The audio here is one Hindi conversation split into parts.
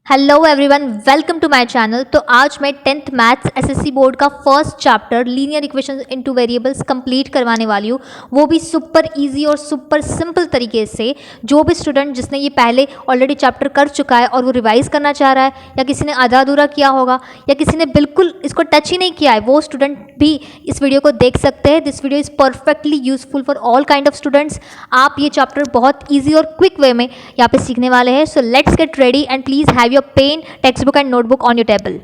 Hello everyone, welcome to my channel. तो आज मैं 10th मैथ्स एसएससी बोर्ड का first chapter linear equations in two variables complete करवाने वाली हूँ, वो भी सुपर इजी और सुपर सिंपल तरीके से। जो भी स्टूडेंट जिसने ये पहले ऑलरेडी चैप्टर कर चुका है और वो रिवाइज करना चाह रहा है, या किसी ने आधा अधूरा किया होगा, या किसी ने बिल्कुल इसको टच ही नहीं किया है, वो स्टूडेंट भी इस वीडियो को देख सकते हैं। This video is perfectly useful for all kind of students. आप ये चैप्टर बहुत ईजी और क्विक वे में यहाँ पे सीखने वाले हैं। So let's get ready and please have your pen, text book and notebook on your table.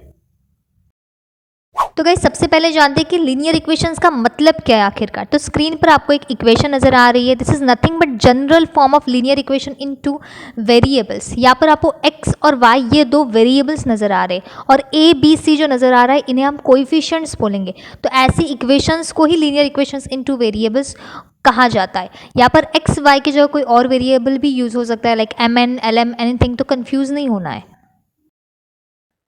तो गाइस, सबसे पहले जानते हैं कि लीनियर इक्वेशंस का मतलब क्या है आखिरकार। तो स्क्रीन पर आपको एक इक्वेशन नजर आ रही है। This is nothing but general form of linear equation in two variables. यहाँ पर आपको एक्स और वाई ये दो वेरिएबल्स नजर आ रहे हैं, और ए बी सी जो नजर आ रहा है इन्हें हम कोएफिशिएंट्स बोलेंगे। तो ऐसी इक्वेशंस को ही लीनियर इक्वेशंस इनटू वेरिएबल्स कहा जाता है। यहाँ पर एक्स वाई की जगह कोई और वेरिएबल भी यूज हो सकता है, like M N L M anything. तो कंफ्यूज नहीं होना है।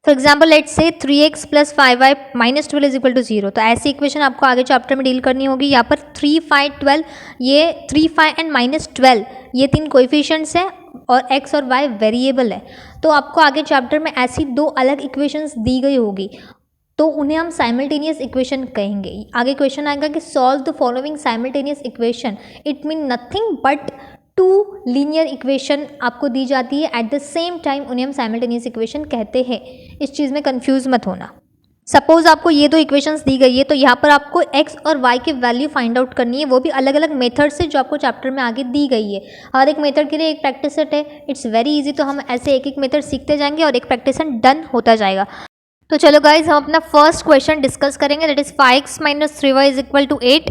For example let's say 3x + 5y - 12 is equal to 0। तो ऐसी इक्वेशन आपको आगे चैप्टर में डील करनी होगी। यहाँ पर 3 5 12, ये 3 5 एंड -12 ये तीन कोएफिशिएंट्स हैं, और x और y वेरिएबल है। तो आपको आगे चैप्टर में ऐसी दो अलग इक्वेशंस दी गई होगी, तो उन्हें हम साइमल्टेनियस इक्वेशन कहेंगे। आगे क्वेश्चन आएगा कि solve the following simultaneous equation. It mean nothing but two linear equation आपको दी जाती है एट द सेम टाइम, उन्हें हम साइमल्टेनियस इक्वेशन कहते हैं। इस चीज़ में कंफ्यूज मत होना। सपोज आपको ये दो इक्वेशंस दी गई है, तो यहाँ पर आपको x और y की वैल्यू फाइंड आउट करनी है, वो भी अलग अलग मेथड से जो आपको चैप्टर में आगे दी गई है। हर एक मेथड के लिए एक प्रैक्टिस सेट है। It's very easy. तो हम ऐसे एक एक मेथड सीखते जाएंगे और एक प्रैक्टिस सेट डन होता जाएगा। तो चलो गाइज, हम अपना फर्स्ट क्वेश्चन डिस्कस करेंगे। That is 5x - 3y is equal to 8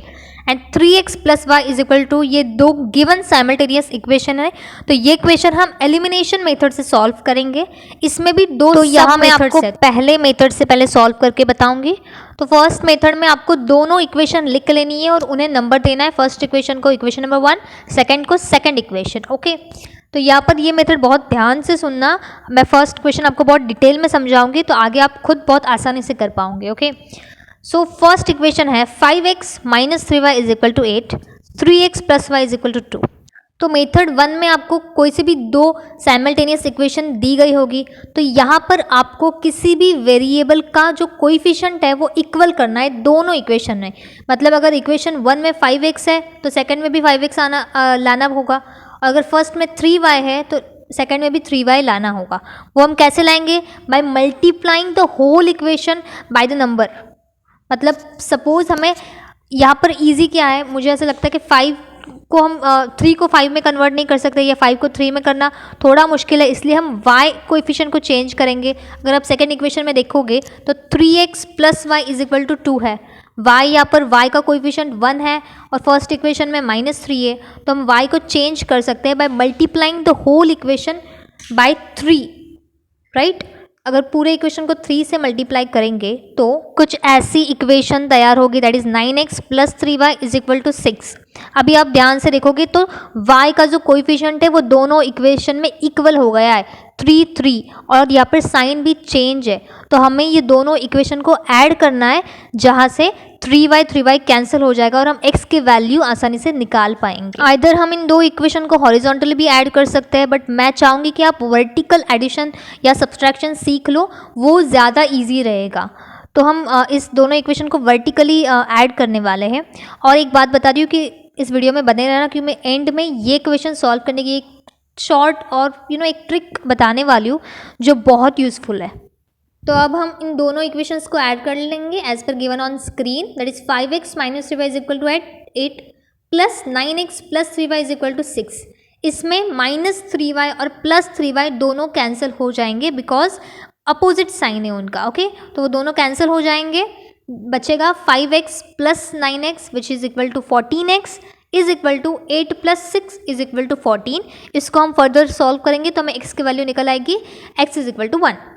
and 3x + y is equal to, ये दो गिवन साइमल्टेनियस इक्वेशन है। तो ये क्वेश्चन हम एलिमिनेशन मेथड से सॉल्व करेंगे। इसमें भी दो, तो यहाँ मैं आपको पहले मेथड से पहले सॉल्व करके बताऊंगी। तो फर्स्ट मेथड में आपको दोनों इक्वेशन लिख लेनी है और उन्हें नंबर देना है। फर्स्ट इक्वेशन को इक्वेशन नंबर 1, सेकेंड को सेकेंड इक्वेशन। ओके, तो यहाँ पर ये मेथड बहुत ध्यान से सुनना। मैं फर्स्ट क्वेश्चन आपको बहुत डिटेल में समझाऊंगी, तो आगे आप खुद बहुत आसानी से कर पाओगे। ओके, सो फर्स्ट इक्वेशन है 5x - 3y is equal to 8, 3x + y is equal to 2। तो मेथड 1 में आपको कोई से भी दो साइमल्टेनियस इक्वेशन दी गई होगी, तो यहाँ पर आपको किसी भी वेरिएबल का जो कोएफिशिएंट है वो इक्वल करना है दोनों इक्वेशन में। मतलब अगर इक्वेशन 1 में 5x है तो सेकंड में भी 5x लाना होगा। अगर फर्स्ट में 3y है तो सेकंड में भी 3y लाना होगा। वो हम कैसे लाएंगे? By multiplying the whole equation by the number. मतलब सपोज हमें यहाँ पर इजी क्या है, मुझे ऐसा लगता है कि 5 को हम 3 को 5 में कन्वर्ट नहीं कर सकते, या 5 को 3 में करना थोड़ा मुश्किल है, इसलिए हम y कोएफिशिएंट को चेंज करेंगे। अगर आप सेकेंड इक्वेशन में देखोगे तो 3x + y is equal to 2 है। y यहाँ पर y का कोएफिशिएंट 1 है और फर्स्ट इक्वेशन में -3 है, तो हम y को चेंज कर सकते हैं by multiplying the whole equation by 3, right. अगर पूरे इक्वेशन को 3 से मल्टीप्लाई करेंगे तो कुछ ऐसी इक्वेशन तैयार होगी, that is 9x + 3y is equal to 6। अभी आप ध्यान से देखोगे तो y का जो कोएफिशिएंट है वो दोनों इक्वेशन में इक्वल हो गया है, 3 3, और यहाँ पर साइन भी चेंज है। तो हमें ये दोनों इक्वेशन को ऐड करना है, जहाँ से 3y कैंसिल हो जाएगा और हम x की वैल्यू आसानी से निकाल पाएंगे। आइदर हम इन दो इक्वेशन को हॉरिजॉन्टली भी ऐड कर सकते हैं, बट मैं चाहूँगी कि आप वर्टिकल एडिशन या सब्सट्रैक्शन सीख लो, वो ज़्यादा ईजी रहेगा। तो हम इस दोनों इक्वेशन को वर्टिकली ऐड करने वाले हैं। और एक बात बता रही हूँ कि इस वीडियो में बने रहना, क्योंकि मैं एंड में ये क्वेश्चन सॉल्व करने की एक शॉर्ट और एक ट्रिक बताने वाली हूँ जो बहुत यूज़फुल है। तो अब हम इन दोनों इक्वेशंस को ऐड कर लेंगे as per given on screen. That is 5x - 3y is equal to 8 plus 9x + 3y is equal to 6। इसमें -3y और +3y दोनों कैंसिल हो जाएंगे बिकॉज अपोजिट साइन है उनका। ओके, तो वो दोनों कैंसिल हो जाएंगे। बचेगा 5x + 9x which is equal to 14x is equal to 8 + 6 is equal to 14। इसको हम फर्दर सॉल्व करेंगे तो हमें x की वैल्यू निकल आएगी, x इज इक्वल टू 1।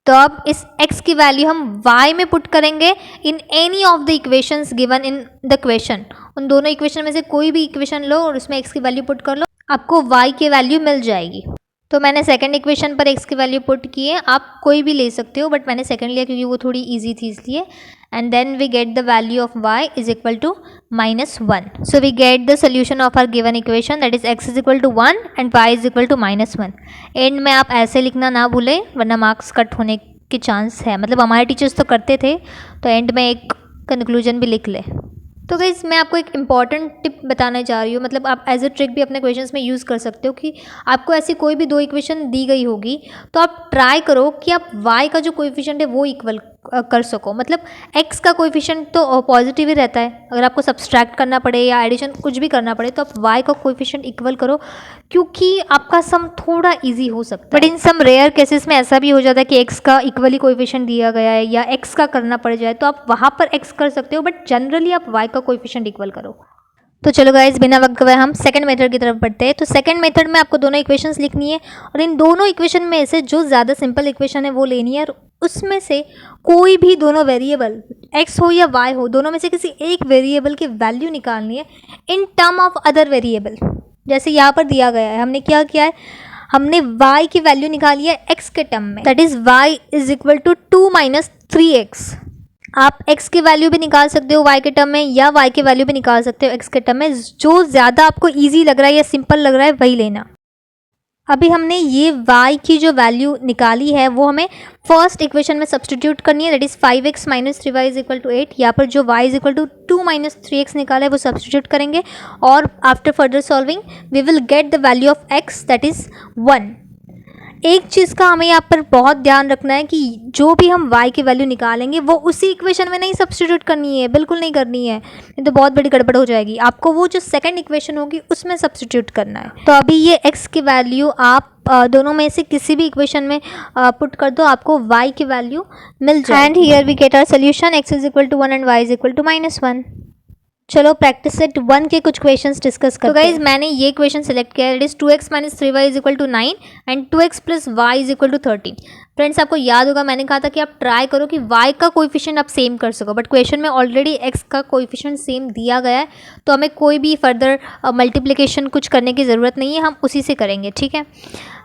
तो अब इस x की वैल्यू हम y में पुट करेंगे in any of the equations given in the question. उन दोनों इक्वेशन में से कोई भी इक्वेशन लो और उसमें x की वैल्यू पुट कर लो, आपको y की वैल्यू मिल जाएगी। तो मैंने सेकंड इक्वेशन पर x की वैल्यू पुट की है, आप कोई भी ले सकते हो बट मैंने सेकंड लिया क्योंकि वो थोड़ी इजी थी इसलिए. And then we get the value of y is equal to -1. So we get the solution of our given equation that is x is equal to 1 and y is equal to -1. And में आप ऐसे लिखना ना भूलें वरना मार्क्स कट होने के चांस है. मतलब हमारे टीचर्स तो करते थे, तो एंड में एक कंक्लूजन भी लिख ले. तो गाइस मैं आपको एक इम्पॉर्टेंट टिप बताने जा रही हूँ. मतलब आप एज अ ट्रिक भी अपने क्वेश्चंस में यूज़ कर सकते हो कि आपको ऐसी कोई भी दो इक्वेशन दी गई होगी तो आप ट्राई करो कि आप y का जो कोएफिशिएंट है वो इक्वल कर सको. मतलब x का कोएफिशिएंट तो पॉजिटिव ही रहता है. अगर आपको सब्सट्रैक्ट करना पड़े या एडिशन कुछ भी करना पड़े तो आप y का कोएफिशिएंट इक्वल करो क्योंकि आपका सम थोड़ा इजी हो सकता है. But in some rare cases में ऐसा भी हो जाता है कि x का इक्वली कोएफिशिएंट दिया गया है या x का करना पड़ जाए तो आप वहाँ पर x कर सकते हो, बट जनरली आप y का कोएफिशिएंट इक्वल करो. तो चलो गाइस बिना वक्त गवाए हम सेकंड मेथड की तरफ बढ़ते हैं. तो सेकंड मेथड में आपको दोनों इक्वेशंस लिखनी है और इन दोनों इक्वेशन में से जो ज़्यादा सिंपल इक्वेशन है वो लेनी है और उसमें से कोई भी दोनों वेरिएबल x हो या y हो, दोनों में से किसी एक वेरिएबल की वैल्यू निकालनी है in term of other variable. जैसे यहाँ पर दिया गया है, हमने क्या किया है, हमने y की वैल्यू निकाली है x के टर्म में, that is y is equal to 2 - 3x. आप x की वैल्यू भी निकाल सकते हो y के टर्म में या y की वैल्यू भी निकाल सकते हो x के टर्म में. जो ज़्यादा आपको इजी लग रहा है या सिंपल लग रहा है वही लेना. अभी हमने ये y की जो वैल्यू निकाली है वो हमें फर्स्ट इक्वेशन में सब्सटीट्यूट करनी है, that is 5x - 3y is equal to 8. यहाँ पर जो y is equal to 2 - 3x निकाला है वो सब्सटीट्यूट करेंगे और after further solving we will get the value of x that is 1. एक चीज़ का हमें यहाँ पर बहुत ध्यान रखना है कि जो भी हम y की वैल्यू निकालेंगे वो उसी इक्वेशन में नहीं सब्सटीट्यूट करनी है, बिल्कुल नहीं करनी है, नहीं तो बहुत बड़ी गड़बड़ हो जाएगी. आपको वो जो सेकंड इक्वेशन होगी उसमें सब्सटीट्यूट करना है. तो अभी ये x की वैल्यू आप दोनों में से किसी भी इक्वेशन में पुट कर दो, आपको y की वैल्यू मिल जाए. And here we get our solution x is equal to 1 and y is equal to -1. चलो प्रैक्टिस सेट 1 के कुछ क्वेश्चंस डिस्कस करते हैं. तो गाइज मैंने ये क्वेश्चन सेलेक्ट किया है, it is 2x - 3y is equal to 9 and 2x + y is equal to 13. Friends आपको याद होगा मैंने कहा था कि आप ट्राई करो कि y का कोएफिशिएंट आप सेम कर सको, बट क्वेश्चन में ऑलरेडी x का कोएफिशिएंट सेम दिया गया है तो हमें कोई भी फर्दर मल्टीप्लिकेशन कुछ करने की ज़रूरत नहीं है, हम उसी से करेंगे. ठीक है,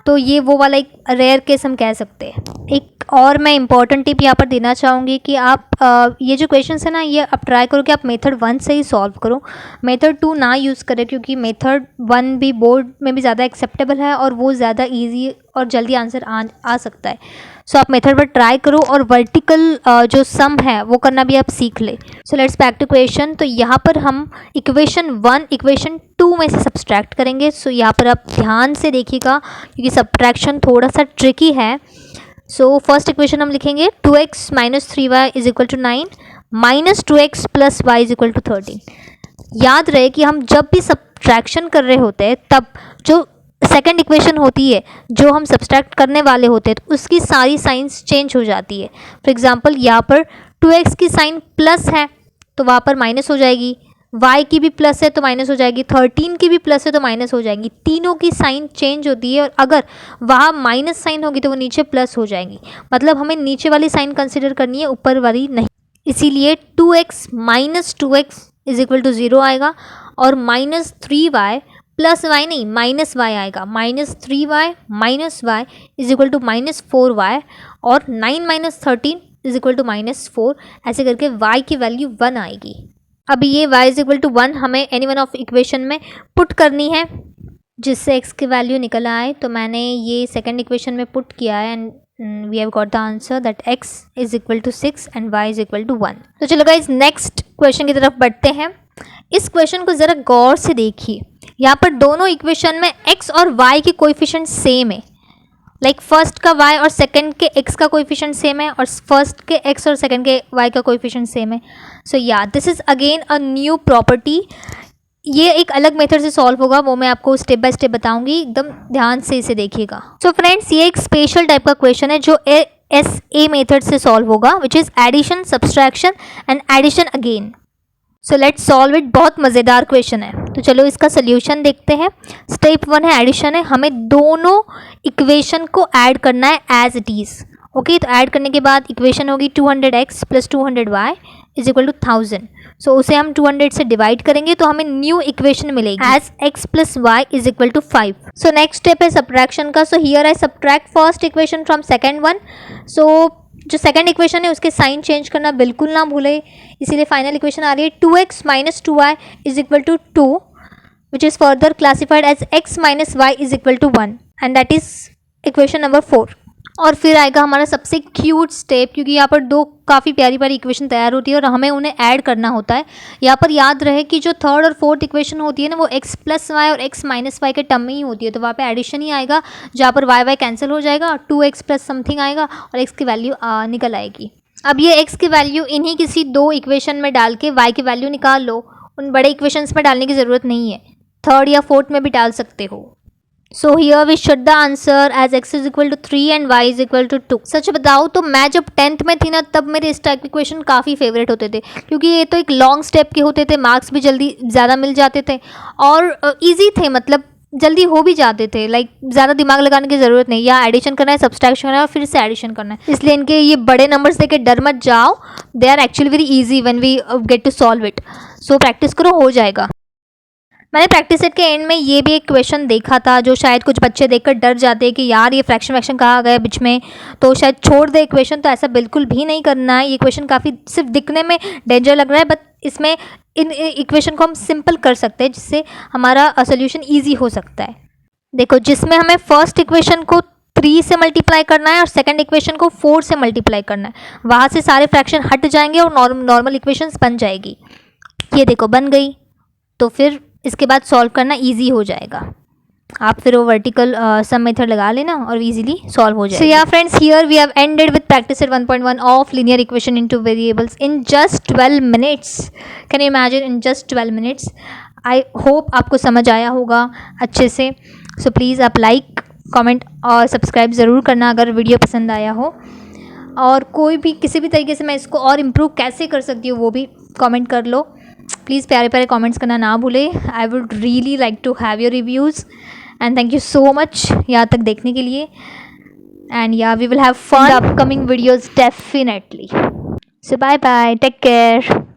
तो ये वो वाला एक रेयर केस हम कह सकते हैं. एक और मैं इंपॉर्टेंट टिप यहाँ पर देना चाहूँगी कि आप ये जो क्वेश्चंस है ना ये आप ट्राई करो कि आप मेथड 1 से ही सॉल्व करो, मेथड 2 ना यूज़ करें क्योंकि मेथड 1 भी बोर्ड में भी ज़्यादा एक्सेप्टेबल है और वो ज़्यादा ईजी और जल्दी आंसर आ सकता है. सो आप मेथड पर ट्राई करो और वर्टिकल जो सम है वो करना भी आप सीख ले. So let's back to question. तो यहाँ पर हम इक्वेशन 1 इक्वेशन 2 में से सब्सट्रैक्ट करेंगे. सो यहाँ पर आप ध्यान से देखिएगा क्योंकि सब्ट्रैक्शन थोड़ा सा ट्रिकी है. सो फर्स्ट इक्वेशन हम लिखेंगे 2x - 3y is equal to 9 - 2x + y is equal to 13. याद रहे कि हम जब भी सब्ट्रैक्शन कर रहे होते हैं तब जो सेकंड इक्वेशन होती है जो हम सब्सट्रैक्ट करने वाले होते हैं तो उसकी सारी साइंस चेंज हो जाती है. फॉर एग्जांपल यहाँ पर 2x की साइन प्लस है तो वहाँ पर माइनस हो जाएगी, y की भी प्लस है तो माइनस हो जाएगी, 13 की भी प्लस है तो माइनस हो जाएगी. तीनों की साइन चेंज होती है और अगर वहाँ माइनस साइन होगी तो वो नीचे प्लस हो जाएगी. मतलब हमें नीचे वाली साइन कंसिडर करनी है, ऊपर वाली नहीं. इसीलिए 2x - 2x is equal to 0 आएगा और -3y + y नहीं -y आएगा. -3y - y is equal to -4y और 9 - 13 इज इक्वल टू -4. ऐसे करके y की वैल्यू 1 आएगी. अभी ये y इज इक्वल टू 1 हमें एनी वन ऑफ इक्वेशन में पुट करनी है जिससे x की वैल्यू निकल आए. तो मैंने ये सेकंड इक्वेशन में पुट किया है and we have got the answer that x is equal to 6 and y is equal to 1. तो चलो गाइस नेक्स्ट क्वेश्चन की तरफ बढ़ते हैं. इस क्वेश्चन को ज़रा गौर से देखिए. यहाँ पर दोनों इक्वेशन में x और y के कोएफिशिएंट सेम है. लाइक फर्स्ट का y और सेकंड के x का कोएफिशिएंट सेम है और फर्स्ट के x और सेकंड के y का कोएफिशिएंट सेम है. सो या this is again a new property. ये एक अलग मेथड से सॉल्व होगा, वो मैं आपको स्टेप बाय स्टेप बताऊंगी, एकदम ध्यान से इसे देखिएगा. सो फ्रेंड्स ये एक स्पेशल टाइप का क्वेश्चन है जो SA मेथड से सॉल्व होगा which is addition, subtraction and addition again. So let's solve it. बहुत मज़ेदार क्वेश्चन है. तो चलो इसका सोल्यूशन देखते हैं. स्टेप 1 है एडिशन है. हमें दोनों इक्वेशन को ऐड करना है एज इट इज़. ओके, तो ऐड करने के बाद इक्वेशन होगी 200x + 200y is equal to 1000। सो उसे हम 200 से डिवाइड करेंगे तो हमें न्यू इक्वेशन मिलेगी as x plus Y is equal to 5। So next step है सब्ट्रैक्शन का। So here I subtract first equation from second one. So जो सेकंड इक्वेशन है उसके साइन चेंज करना बिल्कुल ना भूले, इसीलिए फाइनल इक्वेशन आ रही है 2x minus 2y is equal to 2 which is further classified as x minus y is equal to 1 and that is equation number 4। और फिर आएगा हमारा सबसे क्यूट स्टेप, क्योंकि यहाँ पर दो काफ़ी प्यारी प्यारी इक्वेशन तैयार होती है और हमें उन्हें ऐड करना होता है। यहाँ पर याद रहे कि जो थर्ड और फोर्थ इक्वेशन होती है ना वो x प्लस वाई और x माइनस वाई के टर्म में ही होती है, तो वहाँ पे एडिशन ही आएगा जहाँ पर y कैंसिल हो जाएगा, 2x प्लस समथिंग आएगा और x की वैल्यू निकल आएगी। अब ये x की वैल्यू इन्हीं किसी दो इक्वेशन में डाल के y की वैल्यू निकाल लो, उन बड़े इक्वेशंस में डालने की ज़रूरत नहीं है, थर्ड या फोर्थ में भी डाल सकते हो। So here we should the answer as x is equal to 3 and y is equal to 2। सच बताओ तो मैं जब 10th में थी ना तब मेरे इस टाइप के क्वेश्चन काफ़ी फेवरेट होते थे, क्योंकि ये तो एक लॉन्ग स्टेप के होते थे, मार्क्स भी जल्दी ज़्यादा मिल जाते थे और ईजी थे, मतलब जल्दी हो भी जाते थे। लाइक ज़्यादा दिमाग लगाने की ज़रूरत नहीं, या एडिशन करना है, सब्सट्रैक्शन करना है और फिर से एडिशन करना है। इसलिए इनके ये बड़े नंबर्स देके डर मत जाओ, they are actually very easy when we get to solve it. So practice करो, हो जाएगा। मैंने प्रैक्टिस सेट के एंड में ये भी एक क्वेश्चन देखा था जो शायद कुछ बच्चे देखकर डर जाते हैं कि यार ये फ्रैक्शन वैक्शन कहाँ गया बीच में, तो शायद छोड़ दे इक्वेशन। तो ऐसा बिल्कुल भी नहीं करना है। ये क्वेश्चन काफ़ी सिर्फ दिखने में डेंजर लग रहा है, बट इसमें इन इक्वेशन को हम सिंपल कर सकते हैं जिससे हमारा सोल्यूशन ईजी हो सकता है। देखो, जिसमें हमें फर्स्ट इक्वेशन को 3 से मल्टीप्लाई करना है और सेकंड इक्वेशन को 4 से मल्टीप्लाई करना है, वहाँ से सारे फ्रैक्शन हट जाएंगे और नॉर्मल इक्वेशंस बन जाएगी। ये देखो बन गई, तो फिर इसके बाद सॉल्व करना इजी हो जाएगा। आप फिर वो वर्टिकल सम मेथड लगा लेना और इजीली सॉल्व हो जाएगा। So yeah friends, here we have ended with practice set 1.1 of linear equation in two variables in just 12 minutes. Can you imagine, in just 12 minutes. I hope आपको समझ आया होगा अच्छे से। सो प्लीज़ आप लाइक, कमेंट और सब्सक्राइब ज़रूर करना अगर वीडियो पसंद आया हो, और कोई भी किसी भी तरीके से मैं इसको और इम्प्रूव कैसे कर सकती हूँ वो भी कमेंट कर लो। प्लीज़ प्यारे प्यारे कमेंट्स करना ना भूले। I would really like to have your reviews and thank you so much यहाँ तक देखने के लिए। And yeah we will have fun upcoming videos definitely. So bye bye, take care.